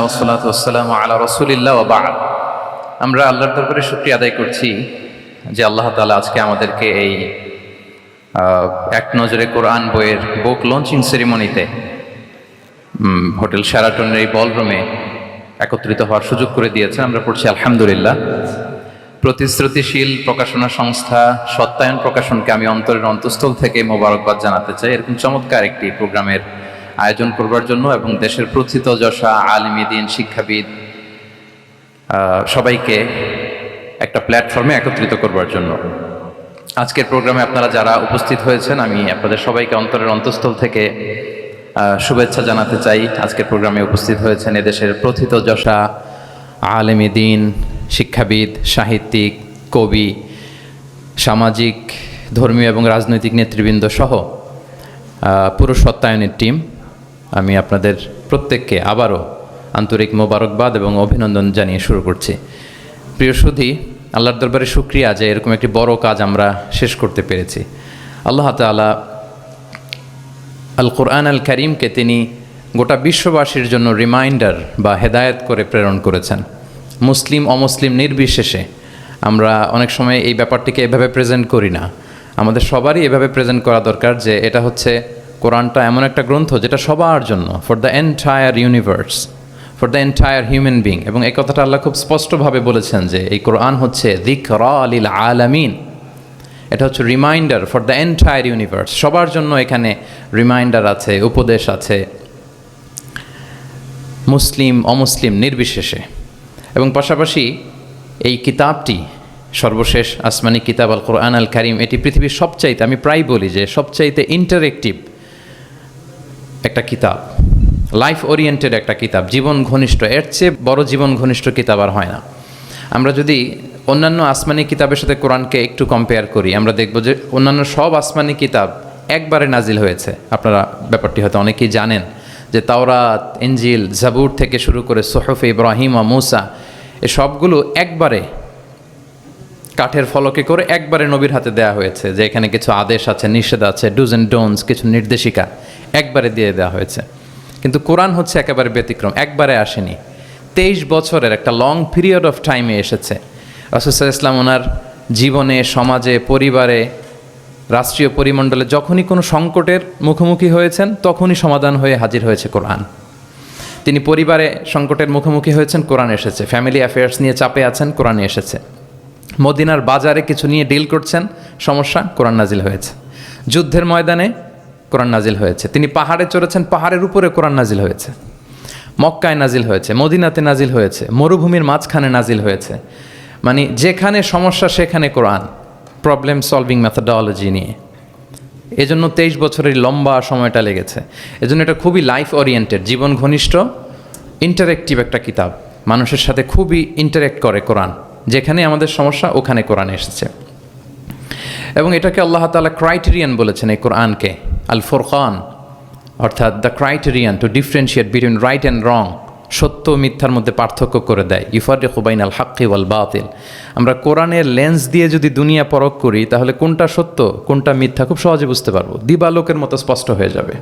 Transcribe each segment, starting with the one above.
ওয়াসসালাতু ওয়াসসালামু আলা রাসূলিল্লাহ ওয়া বা'দ। আমরা আল্লাহর দরবারে শুকরিয়া আদায় করছি যে আল্লাহ তাআলা আজকে আমাদেরকে এই এক নজরে কোরআন বইয়ের বুক লঞ্চিং সেরিমনিতে হোটেল শেরাটনের এই বলরুমে একত্রিত হওয়ার সুযোগ করে দিয়েছেন। আমরা পড়ছি আলহামদুলিল্লাহ। প্রতিশ্রুতিশীল প্রকাশনা সংস্থা সত্যায়ন প্রকাশনকে আমি অন্তরের অন্তঃস্থল থেকে মোবারকবাদ জানাতে চাই এরকম চমৎকার একটি প্রোগ্রামের আয়োজন করবার জন্য এবং দেশের প্রথিতযশা আলেমী দ্বীন শিক্ষাবিদ সবাইকে একটা প্ল্যাটফর্মে একত্রিত করবার জন্য। আজকের প্রোগ্রামে আপনারা যারা উপস্থিত হয়েছেন আমি আপনাদের সবাইকে অন্তরের অন্তঃস্থল থেকে শুভেচ্ছা জানাতে চাই। আজকের প্রোগ্রামে উপস্থিত হয়েছেন এদেশের প্রথিতযশা আলেমী দ্বীন শিক্ষাবিদ সাহিত্যিক কবি সামাজিক ধর্মীয় এবং রাজনৈতিক নেতৃবৃন্দ সহ পুরো সত্যায়নের টিম। আমি আপনাদের প্রত্যেককে আবারও আন্তরিক মোবারকবাদ এবং অভিনন্দন জানিয়ে শুরু করছি। প্রিয় সুধী, আল্লাহর দরবারে শুকরিয়া যে এরকম একটি বড় কাজ আমরা শেষ করতে পেরেছি। আল্লাহ তাআলা আল কোরআন আল কারীমকে তিনি গোটা বিশ্ববাসীর জন্য রিমাইন্ডার বা হেদায়েত করে প্রেরণ করেছেন। মুসলিম অমুসলিম নির্বিশেষে আমরা অনেক সময় এই ব্যাপারটিকে এভাবে প্রেজেন্ট করি না। আমাদের সবারই এভাবে প্রেজেন্ট করা দরকার যে এটা হচ্ছে কোরআনটা এমন একটা গ্রন্থ যেটা সবার জন্য, for the entire universe, for the entire human being. এবং এই কথাটা আল্লাহ খুব স্পষ্টভাবে বলেছেন যে এই কোরআন হচ্ছে যিকরা লিল আলামিন, এটা হচ্ছে reminder for the entire universe. সবার জন্য এখানে রিমাইন্ডার আছে, উপদেশ আছে, মুসলিম অমুসলিম নির্বিশেষে। এবং পাশাপাশি এই কিতাবটি সর্বশেষ আসমানি কিতাব আল কোরআন আল কারীম, এটি পৃথিবীর সবচাইতে, আমি প্রায় বলি যে সবচাইতে ইন্টারেক্টিভ একটা কিতাব, লাইফ ওরিয়েন্টেড একটা কিতাব, জীবন ঘনিষ্ঠ। এর চেয়ে বড় জীবন ঘনিষ্ঠ কিতাব আর হয় না। আমরা যদি অন্যান্য আসমানি কিতাবের সাথে কোরআনকে একটু কম্পেয়ার করি, আমরা দেখব যে অন্যান্য সব আসমানি কিতাব একবারে নাজিল হয়েছে। আপনারা ব্যাপারটি হয়তো অনেকেই জানেন যে তাওরাত, ইনজিল, জাবুর থেকে শুরু করে সুহুফ ইব্রাহিম ও মূসা, এ সবগুলো একবারে কাঠের ফলকে করে একবারে নবীর হাতে দেওয়া হয়েছে, যে এখানে কিছু আদেশ আছে, নিষেধ আছে, ডুজ অ্যান্ড ডোন্টস, কিছু নির্দেশিকা একবারে দিয়ে দেওয়া হয়েছে। কিন্তু কোরআন হচ্ছে একেবারে ব্যতিক্রম, একবারে আসেনি, 23 বছরের একটা লং পিরিয়ড অফ টাইমে এসেছে। রাসূল সাল্লাল্লাহু আলাইহি ওয়াসাল্লাম ওনার জীবনে, সমাজে, পরিবারে, রাষ্ট্রীয় পরিমণ্ডলে যখনই কোনো সংকটের মুখোমুখি হয়েছেন তখনই সমাধান হয়ে হাজির হয়েছে কোরআন। তিনি পরিবারে সংকটের মুখোমুখি হয়েছেন, কোরআন এসেছে। ফ্যামিলি অ্যাফেয়ার্স নিয়ে চাপে আছেন, কোরআন এসেছে। মদিনার বাজারে কিছু নিয়ে ডিল করছেন, সমস্যা, কোরআন নাজিল হয়েছে। যুদ্ধের ময়দানে কোরআন নাজিল হয়েছে। তিনি পাহাড়ে চড়েছেন, পাহাড়ের উপরে কোরআন নাজিল হয়েছে। মক্কায় নাজিল হয়েছে, মদিনাতে নাজিল হয়েছে, মরুভূমির মাঝখানে নাজিল হয়েছে। মানে যেখানে সমস্যা সেখানে কোরআন, প্রবলেম সলভিং মেথডোলজি নিয়ে। এজন্য 23 বছরের লম্বা সময়টা লেগেছে। এজন্য এটা খুবই লাইফ ওরিয়েন্টেড, জীবন ঘনিষ্ঠ, ইন্টারেক্টিভ একটা কিতাব। মানুষের সাথে খুবই ইন্টারেক্ট করে কোরআন। যেখানে আমাদের সমস্যা ওখানে কোরআন এসেছে। এবং এটাকে আল্লাহ তাআলা ক্রাইটেরিয়ান বলেছেন এই কোরআনকে, আল ফুরকান, অর্থাৎ the criterion two differentiate between right and রং, সত্য মিথ্যার মধ্যে পার্থক্য করে দেয়। ইউফারিকু বাইনাল হাক্কি ওয়াল বাতিল। আমরা কোরআনের লেন্স দিয়ে যদি দুনিয়া পরখ করি তাহলে কোনটা সত্য কোনটা মিথ্যা খুব সহজে বুঝতে পারবো, দিবালোকের মতো স্পষ্ট হয়ে যাবে।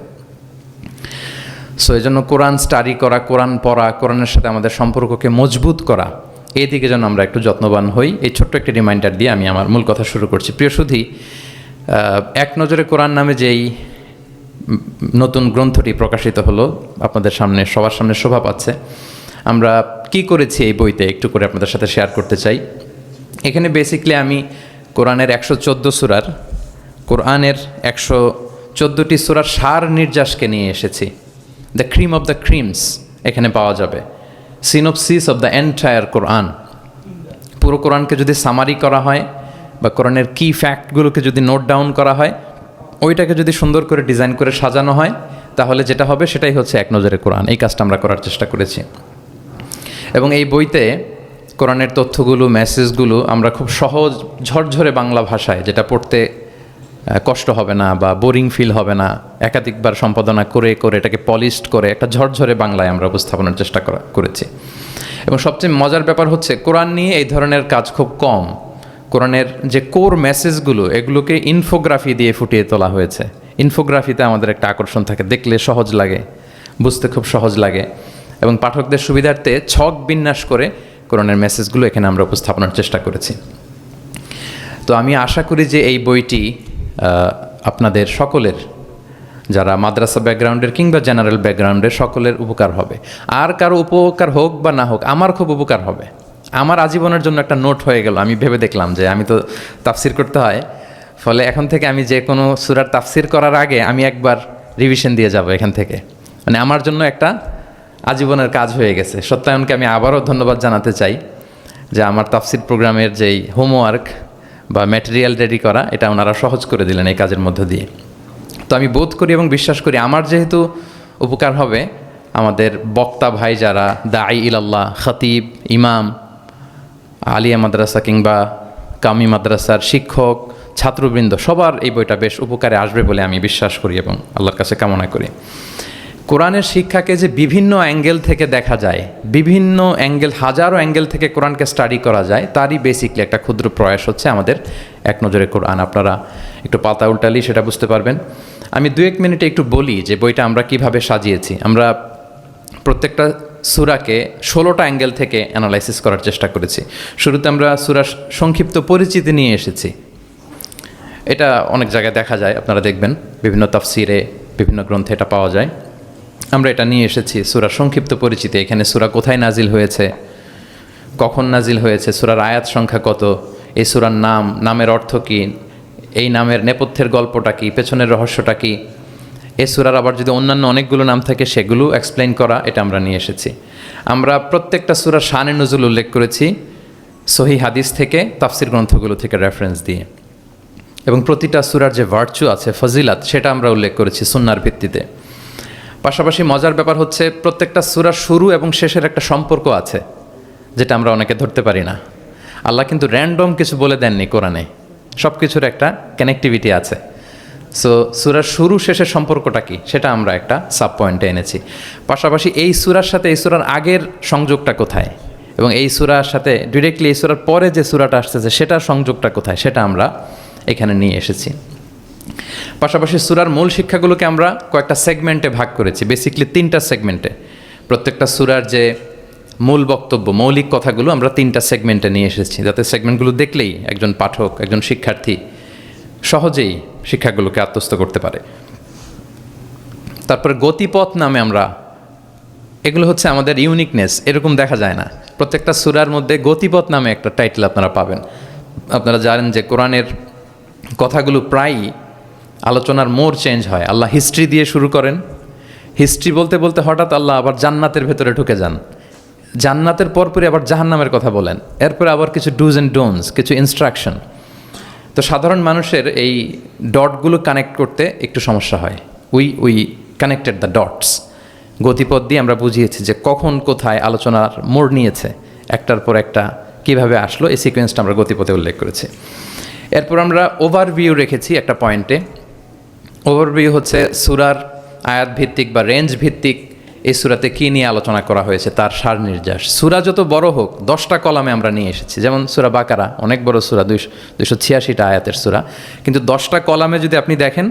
সো এই জন্য কোরআন স্টাডি করা, কোরআন পড়া, কোরআনের সাথে আমাদের সম্পর্ককে মজবুত করা, এই দিকে যেন আমরা একটু যত্নবান হই। এই ছোট্ট একটি রিমাইন্ডার দিয়ে আমি আমার মূল কথা শুরু করছি। প্রিয় সুধী, এক নজরে কোরআন নামে যেই নতুন গ্রন্থটি প্রকাশিত হলো, আপনাদের সামনে, সবার সামনে শোভা পাচ্ছে। আমরা কি করেছি এই বইতে একটু করে আপনাদের সাথে শেয়ার করতে চাই। এখানে বেসিকলি আমি কোরআনের 114 সূরার, কোরআনের 114টি সূরার সার নির্যাসকে নিয়ে এসেছি। The cream of the creams এখানে পাওয়া যাবে, সিনোপসিস অফ দ্য এন্টায়ার কোরআন। পুরো কোরআনকে যদি সামারি করা হয় বা কোরআনের কি ফ্যাক্টগুলোকে যদি নোট ডাউন করা হয়, ওইটাকে যদি সুন্দর করে ডিজাইন করে সাজানো হয়, তাহলে যেটা হবে সেটাই হচ্ছে এক নজরে কোরআন। এই কাজটা আমরা করার চেষ্টা করেছি। এবং এই বইতে কোরআনের তথ্যগুলো, মেসেজগুলো আমরা খুব সহজ ঝরঝরে বাংলা ভাষায়, যেটা পড়তে কষ্ট হবে না বা বোরিং ফিল হবে না, একাধিকবার সম্পাদনা করে করে এটাকে পলিশড করে একটা ঝরঝরে বাংলায় আমরা উপস্থাপনের চেষ্টা করেছি। এবং সবচেয়ে মজার ব্যাপার হচ্ছে কোরআন নিয়ে এই ধরনের কাজ খুব কম। কোরআনের যে কোর মেসেজগুলো, এগুলোকে ইনফোগ্রাফি দিয়ে ফুটিয়ে তোলা হয়েছে। ইনফোগ্রাফিতে আমাদের একটা আকর্ষণ থাকে, দেখলে সহজ লাগে, বুঝতে খুব সহজ লাগে। এবং পাঠকদের সুবিধার্থে ছক বিন্যাস করে কোরআনের মেসেজগুলো এখানে আমরা উপস্থাপনার চেষ্টা করেছি। তো আমি আশা করি যে এই বইটি আপনাদের সকলের, যারা মাদ্রাসা ব্যাকগ্রাউন্ডের কিংবা জেনারেল ব্যাকগ্রাউন্ডের, সকলের উপকার হবে। আর কারো উপকার হোক বা না হোক, আমার খুব উপকার হবে। আমার আজীবনের জন্য একটা নোট হয়ে গেল। আমি ভেবে দেখলাম যে আমি তো তাফসির করতে হয়, ফলে এখন থেকে আমি যে কোনো সূরার তাফসির করার আগে আমি একবার রিভিশন দিয়ে যাব এখান থেকে। মানে আমার জন্য একটা আজীবনের কাজ হয়ে গেছে। সত্যায়নকে আমি আবারও ধন্যবাদ জানাতে চাই যে আমার তাফসির প্রোগ্রামের যেই হোমওয়ার্ক বা ম্যাটেরিয়াল রেডি করা, এটা ওনারা সহজ করে দিলেন এই কাজের মধ্য দিয়ে। তো আমি বোধ করি এবং বিশ্বাস করি আমার যেহেতু উপকার হবে, আমাদের বক্তা ভাই যারা দাঈ ইলাল্লাহ, খতিব, ইমাম, আলিয়া মাদ্রাসা কিংবা কামি মাদ্রাসার শিক্ষক, ছাত্রবৃন্দ, সবার এই বইটা বেশ উপকারে আসবে বলে আমি বিশ্বাস করি এবং আল্লাহর কাছে কামনা করি। কোরআনের শিক্ষাকে যে বিভিন্ন অ্যাঙ্গেল থেকে দেখা যায়, বিভিন্ন অ্যাঙ্গেল, হাজারো অ্যাঙ্গেল থেকে কোরআনকে স্টাডি করা যায়, তারই বেসিকলি একটা ক্ষুদ্র প্রয়াস হচ্ছে আমাদের এক নজরে কোরআন। আপনারা একটু পাতা উল্টালি সেটা বুঝতে পারবেন। আমি 2-1 মিনিটে একটু বলি যে বইটা আমরা কিভাবে সাজিয়েছি। আমরা প্রত্যেকটা সূরাকে 16টা অ্যাঙ্গেল থেকে অ্যানালাইসিস করার চেষ্টা করেছি। শুরুতে আমরা সূরার সংক্ষিপ্ত পরিচিতি নিয়ে এসেছি। এটা অনেক জায়গায় দেখা যায়, আপনারা দেখবেন বিভিন্ন তাফসিরে, বিভিন্ন গ্রন্থে এটা পাওয়া যায়। আমরা এটা নিয়ে এসেছি সূরার সংক্ষিপ্ত পরিচিতি। এখানে সূরা কোথায় নাজিল হয়েছে, কখন নাজিল হয়েছে, সূরার আয়াত সংখ্যা কত, এই সূরার নাম, নামের অর্থ কী, এই নামের নেপথ্যের গল্পটা কী, পেছনের রহস্যটা কী। এই সূরার আবার যদি অন্যান্য অনেকগুলো নাম থাকে সেগুলো এক্সপ্লেইন করা, এটা আমরা নিয়ে এসেছি। আমরা প্রত্যেকটা সূরার শানে নুজুল উল্লেখ করেছি সহিহ হাদিস থেকে, তাফসির গ্রন্থগুলো থেকে রেফারেন্স দিয়ে। এবং প্রতিটা সূরার যে ভার্চু আছে, ফজিলাত, সেটা আমরা উল্লেখ করেছি সুন্নাহর ভিত্তিতে। পাশাপাশি মজার ব্যাপার হচ্ছে প্রত্যেকটা সূরার শুরু এবং শেষের একটা সম্পর্ক আছে, যেটা আমরা অনেকে ধরতে পারি না। আল্লাহ কিন্তু র্যান্ডম কিছু বলে দেননি কোরআনে, সব কিছুর একটা কানেক্টিভিটি আছে। সো সূরার শুরু শেষের সম্পর্কটা কি, সেটা আমরা একটা সাব পয়েন্টে এনেছি। পাশাপাশি এই সূরার সাথে এই সূরার আগের সংযোগটা কোথায়, এবং এই সূরার সাথে ডিরেক্টলি এই সূরার পরে যে সূরাটা আসতেছে সেটার সংযোগটা কোথায়, সেটা আমরা এখানে নিয়ে এসেছি। পাশাপাশি সূরার মূল শিক্ষাগুলোকে আমরা কয়েকটা সেগমেন্টে ভাগ করেছি, বেসিকলি 3টা সেগমেন্টে। প্রত্যেকটা সূরার যে মূল বক্তব্য, মৌলিক কথাগুলো আমরা 3টা সেগমেন্টে নিয়ে এসেছি, যাতে সেগমেন্টগুলো দেখলেই একজন পাঠক, একজন শিক্ষার্থী সহজেই শিক্ষাগুলোকে আত্মস্থ করতে পারে। তারপরে গতিপথ নামে আমরা, এগুলো হচ্ছে আমাদের ইউনিকনেস, এরকম দেখা যায় না। প্রত্যেকটা সূরার মধ্যে গতিপথ নামে একটা টাইটেল আপনারা পাবেন। আপনারা জানেন যে কোরআনের কথাগুলো প্রায়ই আলোচনার মোড় চেঞ্জ হয়। আল্লাহ হিস্ট্রি দিয়ে শুরু করেন, হিস্ট্রি বলতে বলতে হঠাৎ আল্লাহ আবার জান্নাতের ভেতরে ঢুকে যান, জান্নাতের পরপরই আবার জাহান্নামের কথা বলেন, এরপরে আবার কিছু ডুজ অ্যান্ড ডোন্টস, কিছু ইনস্ট্রাকশন। তো সাধারণ মানুষের এই ডটগুলো কানেক্ট করতে একটু সমস্যা হয়। We connected the dots. গতিপথ দিয়ে আমরা বুঝিয়েছি যে কখন কোথায় আলোচনার মোড় নিয়েছে, একটার পর একটা কিভাবে আসলো, এই সিকোয়েন্সটা আমরা গতিপথে উল্লেখ করেছি। এরপর আমরা ওভারভিউ রেখেছি একটা পয়েন্টে। ওভারভিউ হচ্ছে সূরার আয়াত ভিত্তিক বা রেঞ্জ ভিত্তিক এই সূরাতে কী নিয়ে আলোচনা করা হয়েছে তার সার নির্যাস। সূরা যত বড় হোক 10টা কলামে আমরা নিয়ে এসেছি। যেমন সূরা বাকারা অনেক বড় সূরা, 286টা আয়াতের সূরা, কিন্তু 10টা কলামে যদি আপনি দেখেন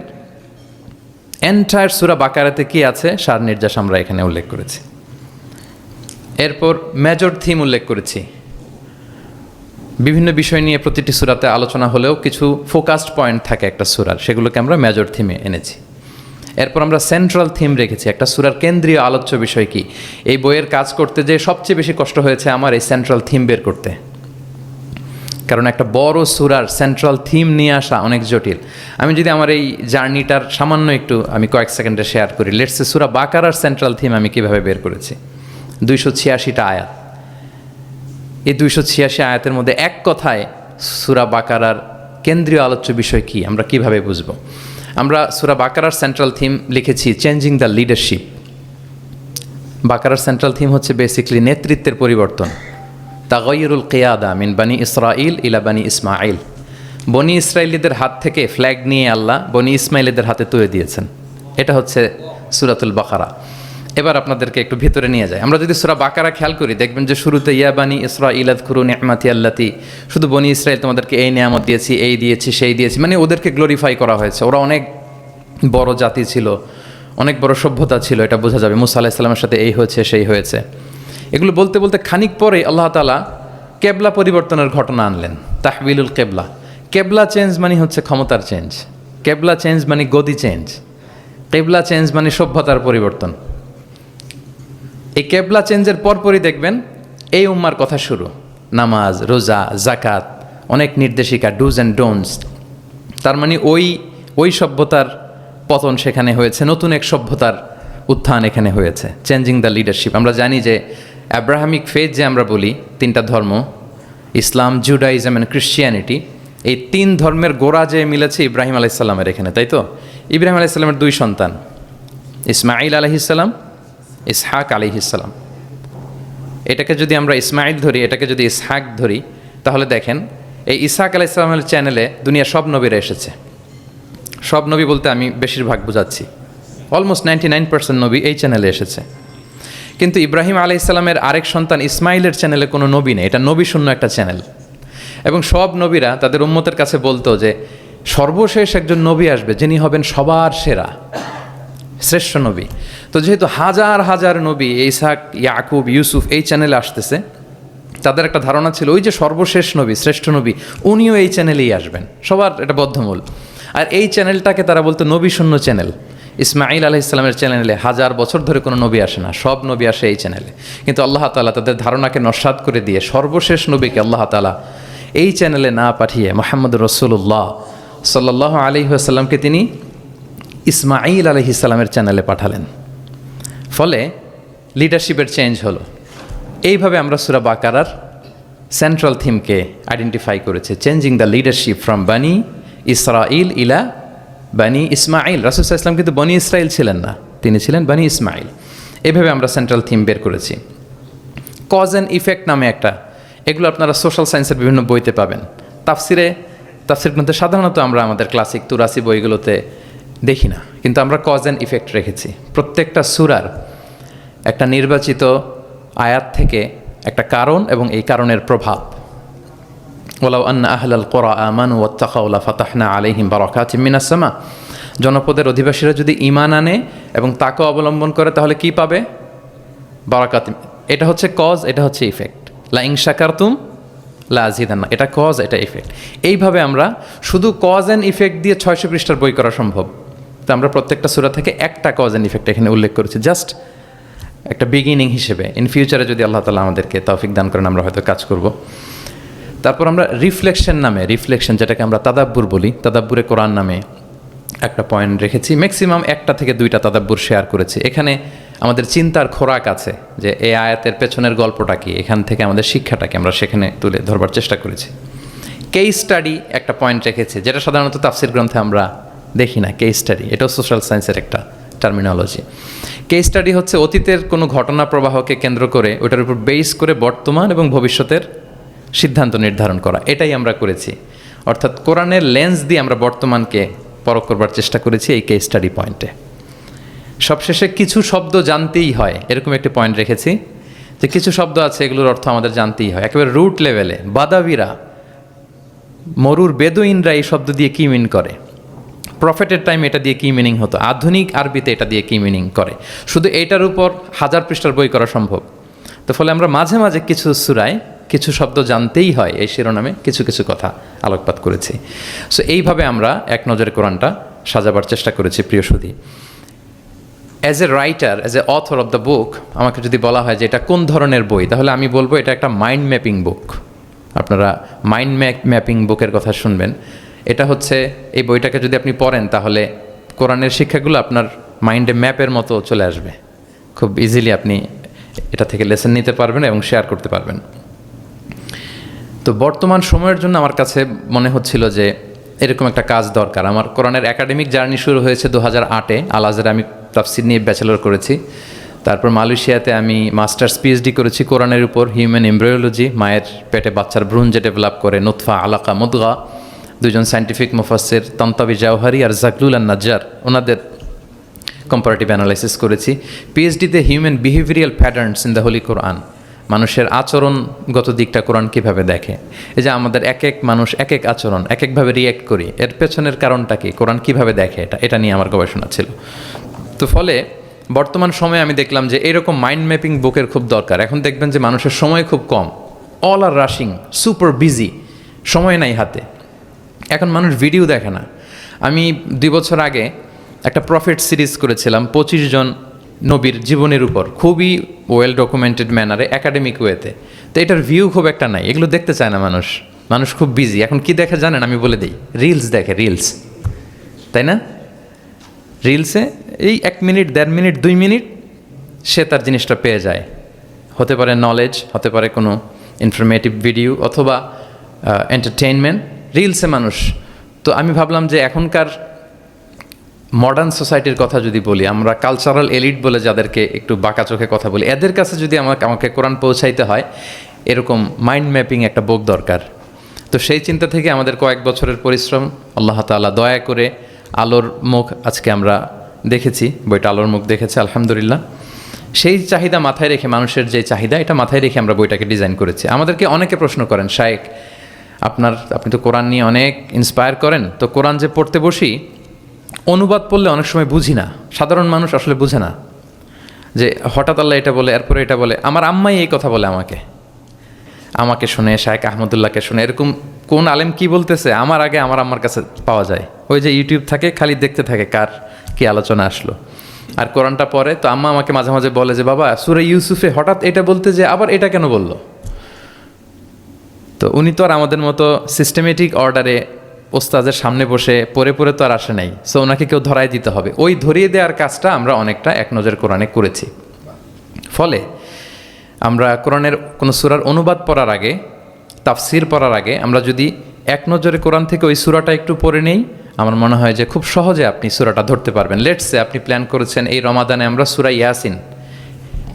এন্টায়ার সূরা বাকারাতে কী আছে সার নির্যাস আমরা এখানে উল্লেখ করেছি। এরপর মেজর থিম উল্লেখ করেছি। বিভিন্ন বিষয় নিয়ে প্রতিটি সূরাতে আলোচনা হলেও কিছু ফোকাসড পয়েন্ট থাকে একটা সূরার, সেগুলোকে আমরা মেজর থিমে এনেছি। এরপর আমরা সেন্ট্রাল থিম রেখেছি, একটা সূরার কেন্দ্রীয় আলোচ্য বিষয় কি। এই বইয়ের কাজ করতে যে সবচেয়ে বেশি কষ্ট হয়েছে আমার এই সেন্ট্রাল থিম বের করতে, কারণ একটা বড় সূরার সেন্ট্রাল থিম নিয়ে আসা অনেক জটিল। আমি যদি আমার এই জার্নিটার সামান্য একটু আমি কয়েক সেকেন্ডে শেয়ার করি। লেটসে সূরা বাকারার সেন্ট্রাল থিম আমি কিভাবে বের করেছি। 286টা আয়াত, এই 286 আয়াতের মধ্যে এক কথায় সূরা বাকারার কেন্দ্রীয় আলোচ্য বিষয় কি আমরা কিভাবে বুঝবো। আমরা সূরা বাকারার সেন্ট্রাল থিম লিখেছি চেঞ্জিং দ্য লিডারশিপ। বাকারার সেন্ট্রাল থিম হচ্ছে বেসিকলি নেতৃত্বের পরিবর্তন। তাগায়ুরুল কিয়াদা মিন বানি ইসরাইল ইলা বানি ইসমাইল। বনি ইসরাইলিদের হাত থেকে ফ্ল্যাগ নিয়ে আল্লাহ বনি ইসমাইলিদের হাতে তুলে দিয়েছেন। এটা হচ্ছে সূরাতুল বাকারা। এবার আপনাদেরকে একটু ভিতরে নিয়ে যায়। আমরা যদি সূরা বাকারা খেয়াল করি দেখবেন যে শুরুতে ইয়া বানি ইসরাইল আযকুরু নি'মাতি আল্লাতি, শুধু বনি ইসরাইল তোমাদেরকে এই নিয়ামত দিয়েছি, এই দিয়েছি, সেই দিয়েছি, মানে ওদেরকে গ্লোরিফাই করা হয়েছে। ওরা অনেক বড় জাতি ছিল, অনেক বড় সভ্যতা ছিল, এটা বোঝা যাবে। মুসা আলাইহিস সালামের সাথে এই হয়েছে সেই হয়েছে, এগুলো বলতে বলতে খানিক পরে আল্লাহ তাআলা কেবলা পরিবর্তনের ঘটনা আনলেন। তাহবিলুল কেবলা, কেবলা চেঞ্জ মানে হচ্ছে ক্ষমতার চেঞ্জ, কেবলা চেঞ্জ মানে গদি চেঞ্জ, কেবলা চেঞ্জ মানে সভ্যতার পরিবর্তন। এই কেবলা চেঞ্জের পরপরই দেখবেন এই উম্মার কথা শুরু, নামাজ, রোজা, জাকাত, অনেক নির্দেশিকা, ডুজ অ্যান্ড ডোন্টস। তার মানে ওই সভ্যতার পতন সেখানে হয়েছে, নতুন এক সভ্যতার উত্থান এখানে হয়েছে। Changing the leadership. আমরা জানি যে অ্যাব্রাহামিক ফেথ যে আমরা বলি, তিনটা ধর্ম, ইসলাম, জুডাইজম অ্যান্ড ক্রিশ্চিয়ানিটি, এই তিন ধর্মের গোড়া যে মিলেছে ইব্রাহিম আলাইহিস সালামের এখানে, তাই তো? ইব্রাহিম আলাইহিস সালামের দুই সন্তান, ইসমাইল আলাইহিস সালাম, ইসহাক আলাইহিস সালাম। এটাকে যদি আমরা ইসমাইল ধরি, এটাকে যদি ইসহাক ধরি, তাহলে দেখেন এই ইসহাক আলাইহিস সালামের চ্যানেলে দুনিয়ার সব নবীরা এসেছে। সব নবী বলতে আমি বেশিরভাগ বোঝাচ্ছি, অলমোস্ট 99% নবী এই চ্যানেলে এসেছে। কিন্তু ইব্রাহিম আলাইহিস সালামের আরেক সন্তান ইসমাইলের চ্যানেলে কোনো নবী নেই, এটা নবী শূন্য একটা চ্যানেল। এবং সব নবীরা তাদের উম্মতের কাছে বলতো যে সর্বশেষ একজন নবী আসবে যিনি হবেন সবার সেরা, শ্রেষ্ঠ নবী। তো যেহেতু হাজার হাজার নবী ইসহাক, ইয়াকুব, ইউসুফ এই চ্যানেলে আসতেছে, তাদের একটা ধারণা ছিল ওই যে সর্বশেষ নবী, শ্রেষ্ঠ নবী, উনিও এই চ্যানেলেই আসবেন, সবার এটা বদ্ধমূল। আর এই চ্যানেলটাকে তারা বলতো নবী শূন্য চ্যানেল। ইসমাইল আলাইহিস সালামের চ্যানেলে হাজার বছর ধরে কোনো নবী আসে না, সব নবী আসে এই চ্যানেলে। কিন্তু আল্লাহ তাআলা তাদের ধারণাকে নস্যাৎ করে দিয়ে সর্বশেষ নবীকে আল্লাহ তাআলা এই চ্যানেলে না পাঠিয়ে মুহাম্মদ রাসূলুল্লাহ সাল্লাল্লাহু আলাইহি ওয়াসাল্লামকে তিনি ইসমাইল আলাইহিস সালামের চ্যানেলে পাঠালেন। ফলে লিডারশিপের চেঞ্জ হলো। এইভাবে আমরা সূরা বাকারার সেন্ট্রাল থিমকে আইডেন্টিফাই করেছে, চেঞ্জিং দ্য লিডারশিপ ফ্রম বানি ইসরাইল ইলা বানি ইসমাইল। রাসূল সাল্লাল্লাহু আলাইহি ওয়াসাল্লাম কিন্তু বনি ইসরাইল ছিলেন না, তিনি ছিলেন বানি ইসমাইল। এভাবে আমরা সেন্ট্রাল থিম বের করেছি। কজ অ্যান্ড ইফেক্ট নামে একটা, এগুলো আপনারা সোশ্যাল সায়েন্সের বিভিন্ন বইতে পাবেন। তাফসির গ্রন্থে সাধারণত আমরা আমাদের ক্লাসিক 83 বইগুলোতে দেখি না, কিন্তু আমরা কজ অ্যান্ড ইফেক্ট রেখেছি। প্রত্যেকটা সূরার একটা নির্বাচিত আয়াত থেকে একটা কারণ এবং এই কারণের প্রভাব। ওয়ালাউ আন্না আহলাল কুরা আমানু ওয়াত্তাকাউ লাফাতাহনা আলাইহিম বারাকাতিম মিনাস সামা। জনপদের অধিবাসীরা যদি ঈমান আনে এবং তাকওয়া অবলম্বন করে তাহলে কি পাবে? বারাকাতিম। এটা হচ্ছে কজ, এটা হচ্ছে ইফেক্ট। লা ইন শাকারতুম লা আযীদান্না, এটা কজ, এটা ইফেক্ট। এইভাবে আমরা শুধু কজ অ্যান্ড ইফেক্ট দিয়ে 600 পৃষ্ঠার বই করা সম্ভব। তো আমরা প্রত্যেকটা সূরা থেকে একটা কজ অ্যান্ড ইফেক্ট এখানে উল্লেখ করেছি, জাস্ট একটা বিগিনিং হিসেবে। ইন ফিউচারে যদি আল্লাহ তাআলা আমাদেরকে তৌফিক দান করেন আমরা হয়তো কাজ করব। তারপর আমরা রিফ্লেকশন নামে, রিফ্লেকশন যেটাকে আমরা তাদাব্বুর বলি, তাদাব্বুরে কোরআন নামে একটা পয়েন্ট রেখেছি। ম্যাক্সিমাম 1টা থেকে 2টা তাদাব্বুর শেয়ার করেছি। এখানে আমাদের চিন্তার খোরাক আছে যে এই আয়াতের পেছনের গল্পটা কি, এখান থেকে আমাদের শিক্ষাটাকে আমরা সেখানে তুলে ধরবার চেষ্টা করেছি। কেস স্টাডি একটা পয়েন্ট রেখেছি, যেটা সাধারণত তাফসির গ্রন্থে আমরা দেখি না। কেস স্টাডি এটাও সোশ্যাল সায়েন্সের একটা টার্মিনোলজি। কেস স্টাডি হচ্ছে অতীতের কোনো ঘটনা প্রবাহকে কেন্দ্র করে ওটার উপর বেস করে বর্তমান এবং ভবিষ্যতের সিদ্ধান্ত নির্ধারণ করা, এটাই আমরা করেছি। অর্থাৎ কোরআনের লেন্স দিয়ে আমরা বর্তমানকে পরখ করবার চেষ্টা করেছি এই কেস স্টাডি পয়েন্টে। সবশেষে কিছু শব্দ জানতেই হয়, এরকম একটি পয়েন্ট রেখেছি যে কিছু শব্দ আছে এগুলোর অর্থ আমাদের জানতেই হয়। একেবারে রুট লেভেলে বাদাবিরা, মরুর বেদুইনরা এই শব্দ দিয়ে কী মিন করে, প্রফেটের টাইম এটা দিয়ে কী মিনিং হতো, আধুনিক আরবিতে এটা দিয়ে কী মিনিং করে, শুধু এইটার উপর 1000 পৃষ্ঠার বই করা সম্ভব। তো ফলে আমরা মাঝে মাঝে কিছু সূরায় কিছু শব্দ জানতেই হয় এই শিরোনামে কিছু কিছু কথা আলোকপাত করেছি। সো এইভাবে আমরা এক নজরে কোরআনটা সাজাবার চেষ্টা করেছি। প্রিয় সুধী, as a writer, as a author of the book, আমাকে যদি বলা হয় যে এটা কোন ধরনের বই, তাহলে আমি বলবো এটা একটা মাইন্ড ম্যাপিং বুক। আপনারা মাইন্ড ম্যাপিং বুকের কথা শুনবেন। এটা হচ্ছে, এই বইটাকে যদি আপনি পড়েন তাহলে কোরআনের শিক্ষাগুলো আপনার মাইন্ডে ম্যাপের মতো চলে আসবে। খুব ইজিলি আপনি এটা থেকে লেসন নিতে পারবেন এবং শেয়ার করতে পারবেন। তো বর্তমান সময়ের জন্য আমার কাছে মনে হচ্ছিল যে এরকম একটা কাজ দরকার। আমার কোরআনের একাডেমিক জার্নি শুরু হয়েছে 2008-এ। আল আজহারে আমি তাফসির নিয়ে ব্যাচেলর করেছি। তারপর মালয়েশিয়াতে আমি মাস্টার্স পিএইচডি করেছি কোরআনের উপর, হিউম্যান এমব্রায়োলজি। মায়ের পেটে বাচ্চার ভ্রূণ যে ডেভেলপ করে, নুতফা, আলাকা, মুদগা, দুজন সায়েন্টিফিক মুফাসসির তানতাবি জাওহারি আর জাকলুল আন-নাজ্জার, ওনাদের কম্পারেটিভ অ্যানালাইসিস করেছি। পিএইচডিতে human behavioural patterns in the holy Quran, মানুষের আচরণগত দিকটা কোরআন কীভাবে দেখে। এই যে আমাদের এক এক মানুষ এক এক আচরণ, এক একভাবে রিয়্যাক্ট করি, এর পেছনের কারণটা কি, কোরআন কীভাবে দেখে, এটা নিয়ে আমার গবেষণা ছিল। তো ফলে বর্তমান সময়ে আমি দেখলাম যে এরকম মাইন্ড ম্যাপিং বুকের খুব দরকার। এখন দেখবেন যে মানুষের সময় খুব কম, all are rushing, super busy, সময় নাই হাতে। এখন মানুষ ভিডিও দেখে না। আমি 2 বছর আগে একটা প্রফিট সিরিজ করেছিলাম 25 জন নবীর জীবনের উপর, খুবই ওয়েল ডকুমেন্টেড ম্যানারে, একাডেমিক ওয়েতে। তো এটার ভিউ খুব একটা নাই, এগুলো দেখতে চায় না মানুষ। মানুষ খুব বিজি। এখন কি দেখে জানেন? আমি বলে দিই, রিলস দেখে, রিলস, তাই না? রিলসে এই 1 মিনিট, 1.5 মিনিট, 2 মিনিট সে তার জিনিসটা পেয়ে যায়। হতে পারে নলেজ, হতে পারে কোনো ইনফরমেটিভ ভিডিও, অথবা এন্টারটেইনমেন্ট, রিলসে মানুষ। তো আমি ভাবলাম যে এখনকার মডার্ন সোসাইটির কথা যদি বলি, আমরা কালচারাল এলিট বলে যাদেরকে একটু বাঁকা চোখে কথা বলি, এদের কাছে যদি আমাকে কোরআন পৌঁছাইতে হয়, এরকম মাইন্ড ম্যাপিং একটা বুক দরকার। তো সেই চিন্তা থেকে আমাদের কয়েক বছরের পরিশ্রম, আল্লাহ তাআলা দয়া করে আলোর মুখ আজকে আমরা দেখেছি, বইটা আলোর মুখ দেখেছে আলহামদুলিল্লাহ। সেই চাহিদা মাথায় রেখে, মানুষের যে চাহিদা, এটা মাথায় রেখে আমরা বইটাকে ডিজাইন করেছি। আমাদেরকে অনেকে প্রশ্ন করেন, শায়েখ আপনি তো কোরআন নিয়ে অনেক ইন্সপায়ার করেন, তো কোরআন যে পড়তে বসি, অনুবাদ পড়লে অনেক সময় বুঝি না। সাধারণ মানুষ আসলে বুঝে না যে হঠাৎ আল্লাহ এটা বলে, এরপরে এটা বলে। আমার আম্মাই এই কথা বলে আমাকে শুনে, শায়েখ আহমদুল্লাহকে শুনে, এরকম কোন আলেম কি বলতেছে আমার আগে আমার আম্মার কাছে পাওয়া যায়। ওই যে ইউটিউব থাকে, খালি দেখতে থাকে কার কি আলোচনা আসলো। আর কোরআনটা পড়ে, তো আম্মা আমাকে মাঝে মাঝে বলে যে বাবা, সূরা ইউসুফে হঠাৎ এটা বলতে যে আবার এটা কেন বললো? তো উনি তো আর আমাদের মতো সিস্টেমেটিক অর্ডারে ওস্তাদের সামনে বসে পড়ে পড়ে তো আর আসে নাই। সো ওনাকে কেউ ধরাই দিতে হবে। ওই ধরিয়ে দেওয়ার কাজটা আমরা অনেকটা এক নজর কোরআনে করেছি। ফলে আমরা কোরআনের কোনো সূরার অনুবাদ পড়ার আগে, তাফসির পড়ার আগে, আমরা যদি এক নজরে কোরআন থেকে ওই সূরাটা একটু পড়ে নেই, আমার মনে হয় যে খুব সহজে আপনি সূরাটা ধরতে পারবেন। লেটসে আপনি প্ল্যান করেছেন এই রমাদানে আমরা সূরা ইয়াসিন,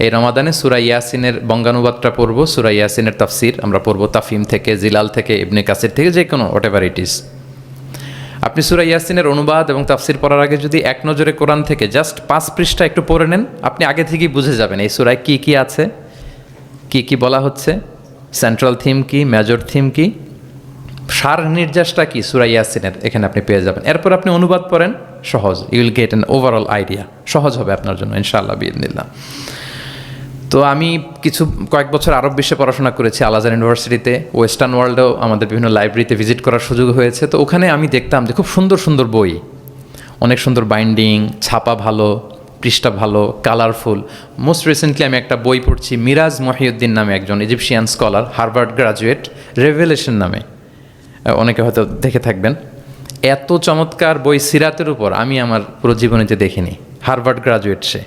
এই রমাদানে সূরা ইয়াসিনের বঙ্গানুবাদটা পড়ব, সূরা ইয়াসিনের তাফসির আমরা পড়ব তাফহিম থেকে, জিলাল থেকে, ইবনে কাসির থেকে, যে কোনো হোয়াটএভার ইট ইজ। আপনি সূরা ইয়াসিনের অনুবাদ এবং তাফসির পড়ার আগে যদি এক নজরে কোরআন থেকে জাস্ট 5 পৃষ্ঠা একটু পড়ে নেন, আপনি আগে থেকেই বুঝে যাবেন এই সূরায় কী কী আছে, কী কী বলা হচ্ছে, সেন্ট্রাল থিম কি, মেজর থিম কি, সার নির্যাসটা কি সূরা ইয়াসিনের, এখানে আপনি পেয়ে যাবেন। এরপর আপনি অনুবাদ পড়েন, সহজ, you will get an overall idea, সহজ হবে আপনার জন্য ইনশাআল্লাহ বিইذنিল্লাহ। তো আমি কয়েক বছর আরব বিশ্বে পড়াশোনা করেছি, আল আজহার ইউনিভার্সিটিতে, ওয়েস্টার্ন ওয়ার্ল্ডেও আমাদের বিভিন্ন লাইব্রেরিতে ভিজিট করার সুযোগ হয়েছে। তো ওখানে আমি দেখতাম যে খুব সুন্দর সুন্দর বই, অনেক সুন্দর বাইন্ডিং, ছাপা ভালো, পৃষ্ঠা ভালো, কালারফুল। মোস্ট রিসেন্টলি আমি একটা বই পড়ছি, মিরাজ মহিউদ্দিন নামে একজন Egyptian scholar, Harvard graduate, revelation নামে, অনেকে হয়তো দেখে থাকবেন। এত চমৎকার বই সিরাতের উপর আমি আমার পুরো জীবনেতে দেখিনি। হার্ভার্ড গ্রাজুয়েট সে,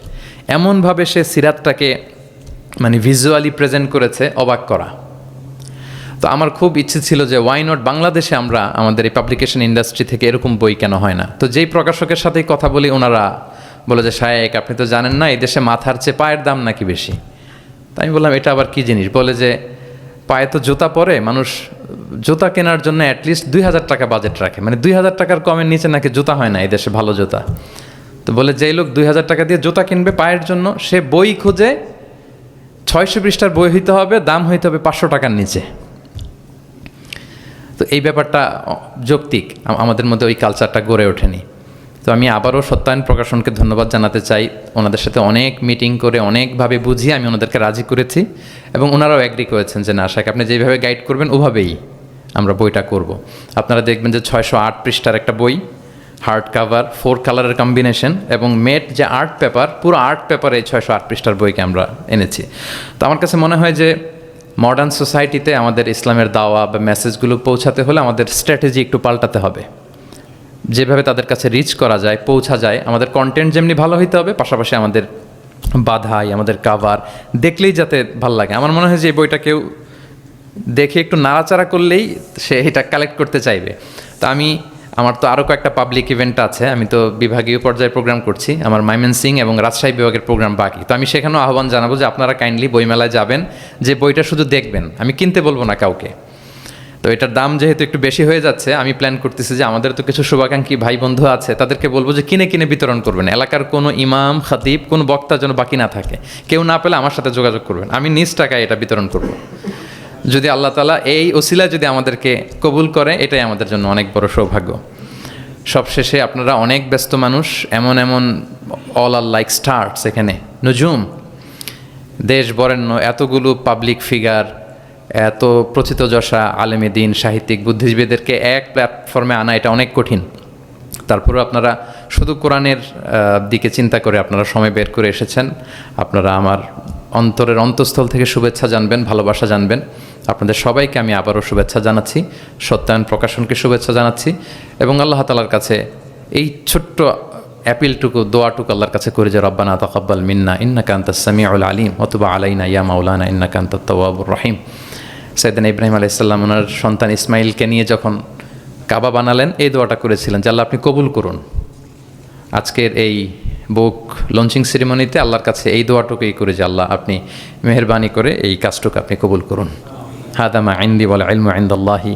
এমনভাবে সে সিরাতটাকে মানে ভিজুয়ালি প্রেজেন্ট করেছে, অবাক করা। তো আমার খুব ইচ্ছে ছিল যে ওয়াই নট বাংলাদেশে আমরা আমাদের এই পাবলিকেশন ইন্ডাস্ট্রি থেকে এরকম বই কেন হয় না। তো যেই প্রকাশকের সাথেই কথা বলি, ওনারা বলে যে শায়েক আপনি তো জানেন না, এই দেশে মাথার চেয়ে পায়ের দাম নাকি বেশি। তাই আমি বললাম এটা আবার কি জিনিস? বলে যে পায়ে তো জুতা পরে, মানুষ জুতা কেনার জন্য অ্যাটলিস্ট 2000 টাকা বাজেট রাখে, মানে 2000 টাকার কমের নিচে নাকি জুতা হয় না এই দেশে, ভালো জুতা। তো বলে যেই লোক 2000 টাকা দিয়ে জুতা কিনবে পায়ের জন্য, সে বই খুঁজে 600 পৃষ্ঠার বই হইতে হবে, দাম হইতে হবে 500 টাকার নিচে। তো এই ব্যাপারটা যৌক্তিক, আমাদের মধ্যে ওই কালচারটা গড়ে ওঠেনি। তো আমি আবারও সত্যায়ন প্রকাশনকে ধন্যবাদ জানাতে চাই। ওনাদের সাথে অনেক মিটিং করে, অনেকভাবে বুঝিয়ে আমি ওনাদেরকে রাজি করেছি, এবং ওনারাও অ্যাগ্রি করেছেন যে না শাক, আপনি যেভাবে গাইড করবেন ওভাবেই আমরা বইটা করব। আপনারা দেখবেন যে 608 পৃষ্ঠার একটা বই, হার্ড কাভার, 4 কালারের কম্বিনেশন, এবং মেট যে আর্ট পেপার, পুরো আর্ট পেপারে এই 608 পৃষ্ঠার বইকে আমরা এনেছি। তো আমার কাছে মনে হয় যে মডার্ন সোসাইটিতে আমাদের ইসলামের দাওয়া বা মেসেজগুলো পৌঁছাতে হলে আমাদের স্ট্র্যাটেজি একটু পাল্টাতে হবে। যেভাবে তাদের কাছে রিচ করা যায়, পৌঁছা যায়, আমাদের কন্টেন্ট যেমনি ভালো হইতে হবে, পাশাপাশি আমাদের বাধাই, আমাদের কাভার দেখলেই যাতে ভালো লাগে। আমার মনে হয় যে এই বইটা কেউ দেখে একটু নাড়াচাড়া করলেই সে এটা কালেক্ট করতে চাইবে। তো আমার তো আরও কয়েকটা পাবলিক ইভেন্ট আছে, আমি তো বিভাগীয় পর্যায়ে প্রোগ্রাম করছি, আমার ময়মনসিং এবং রাজশাহী বিভাগের প্রোগ্রাম বাকি। তো আমি সেখানেও আহ্বান জানাবো যে আপনারা কাইন্ডলি বইমেলায় যাবেন, যে বইটা শুধু দেখবেন, আমি কিনতে বলবো না কাউকে। তো এটার দাম যেহেতু একটু বেশি হয়ে যাচ্ছে, আমি প্ল্যান করতেছি যে আমাদের তো কিছু শুভাকাঙ্ক্ষী ভাই বন্ধু আছে, তাদেরকে বলবো যে কিনে কিনে বিতরণ করবেন। এলাকার কোনো ইমাম, খতিব, কোনো বক্তা যেন বাকি না থাকে। কেউ না পেলে আমার সাথে যোগাযোগ করবেন, আমি নিজ টাকায় এটা বিতরণ করব। যদি আল্লাহ তাআলা এই ওসিলা যদি আমাদেরকে কবুল করে, এটাই আমাদের জন্য অনেক বড় সৌভাগ্য। সবশেষে আপনারা অনেক ব্যস্ত মানুষ, এমন এমন অল আর লাইক স্টার্স এখানে নজুম, দেশ বরেণ্য এতগুলো পাবলিক ফিগার, এত প্রথিতযশা আলেমে দিন, সাহিত্যিক, বুদ্ধিজীবীদেরকে এক প্ল্যাটফর্মে আনা এটা অনেক কঠিন। তারপরেও আপনারা শুধু কোরআনের দিকে চিন্তা করে আপনারা সময় বের করে এসেছেন। আপনারা আমার অন্তরের অন্তঃস্থল থেকে শুভেচ্ছা জানবেন, ভালোবাসা জানবেন। আপনাদের সবাইকে আমি আবারও শুভেচ্ছা জানাচ্ছি, সত্যায়ন প্রকাশনকে শুভেচ্ছা জানাচ্ছি, এবং আল্লাহ তাআলার কাছে এই ছোট্ট অ্যাপিলটুকু, দোয়াটুকু আল্লাহর কাছে করে যে রব্বানা তাকাব্বাল মিন্না ইন্নাকা আনতাস সামিউল আলিম ওয়া তুব আলাইনা ইয়া মাওলানা ইন্নাকা আনতাত তাওয়াবুর রহিম। সাইয়েদনা ইব্রাহিম আলাইহিস সালাম ওনার সন্তান ইসমাইলকে নিয়ে যখন কাবা বানালেন, এই দোয়াটা করেছিলেন যে আল্লাহ আপনি কবুল করুন। আজকের এই বুক লঞ্চিং সেরিমনিতে আল্লাহর কাছে এই দোয়াটুকুই করে যে আল্লাহ আপনি মেহেরবানি করে এই কাজটুকু আপনি কবুল করুন। হাদা মা ইনদি ওয়াল ইলমু ইনদাল্লাহি।